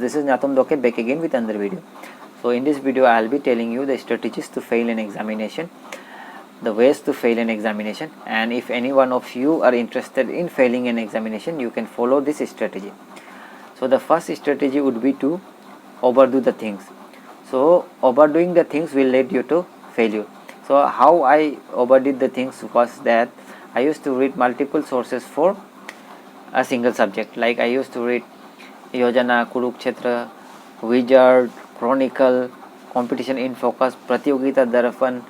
this is Natum Doke back again with another video. So in this video I will be telling you the strategies to fail an examination, the ways to fail an examination, and if any one of you are interested in failing an examination, you can follow this strategy. So the first strategy would be to overdo the things. So overdoing the things will lead you to failure. So how I overdid the things was that I used to read multiple sources for a single subject. Like I used to read Yojana, Kurukshetra, Wizard, Chronicle, Competition in Focus, Pratyogita Darapan,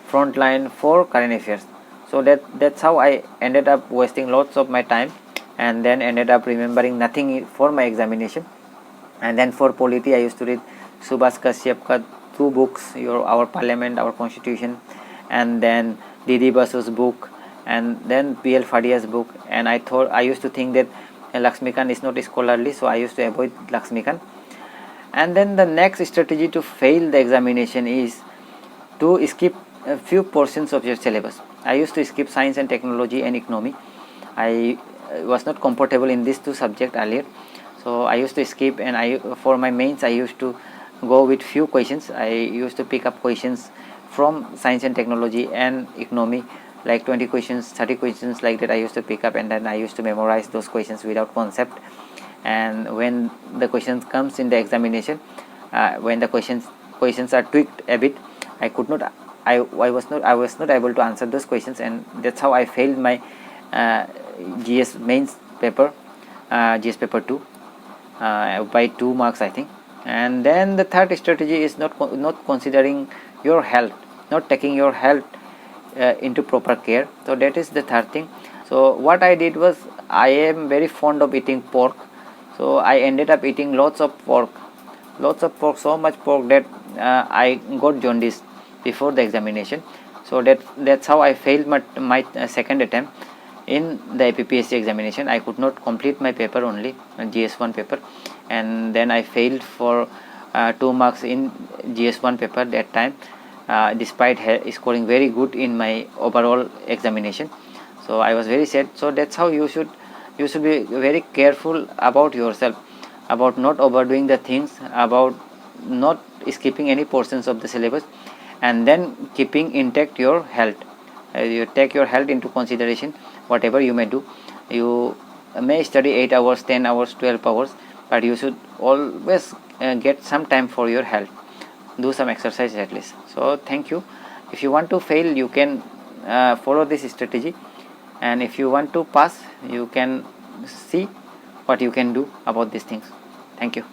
Frontline for current affairs. So that's how I ended up wasting lots of my time, and then ended up remembering nothing for my examination. And then for polity I used to read Subhas Kashyap ka 2 books, Our Parliament, Our Constitution, and then Didi Basu's book, and then PL Fadia's book. And I used to think that Laxmikant is not scholarly, so I used to avoid Laxmikant. And then the next strategy to fail the examination is to skip a few portions of your syllabus. I used to skip science and technology and economy. I was not comfortable in these 2 subjects earlier, so I used to skip, and for my mains I used to go with few questions. I used to pick up questions from science and technology and economy, like 20 questions, 30 questions like that I used to pick up, and then I used to memorize those questions without concept. And when the questions comes in the examination, when the questions are tweaked a bit, I was not able to answer those questions, and that's how I failed my GS mains paper, GS paper 2, by 2 marks I think. And then the third strategy is not considering your health, not taking your health into proper care. So that is the third thing. So what I did was, I am very fond of eating pork, so I ended up eating lots of pork, so much pork that I got jaundice before the examination. So that's how I failed my second attempt in the APPSC examination. I could not complete my paper, only GS1 paper, and then I failed for 2 marks in GS1 paper that time, despite scoring very good in my overall examination. So I was very sad. So that's how you should be very careful about yourself, about not overdoing the things, about not skipping any portions of the syllabus, and then keeping intact your health. You take your health into consideration. Whatever you may do, you may study 8 hours, 10 hours, 12 hours, but you should always get some time for your health. Do some exercise at least. So thank you. If you want to fail, you can follow this strategy, and if you want to pass, you can see what you can do about these things. Thank you.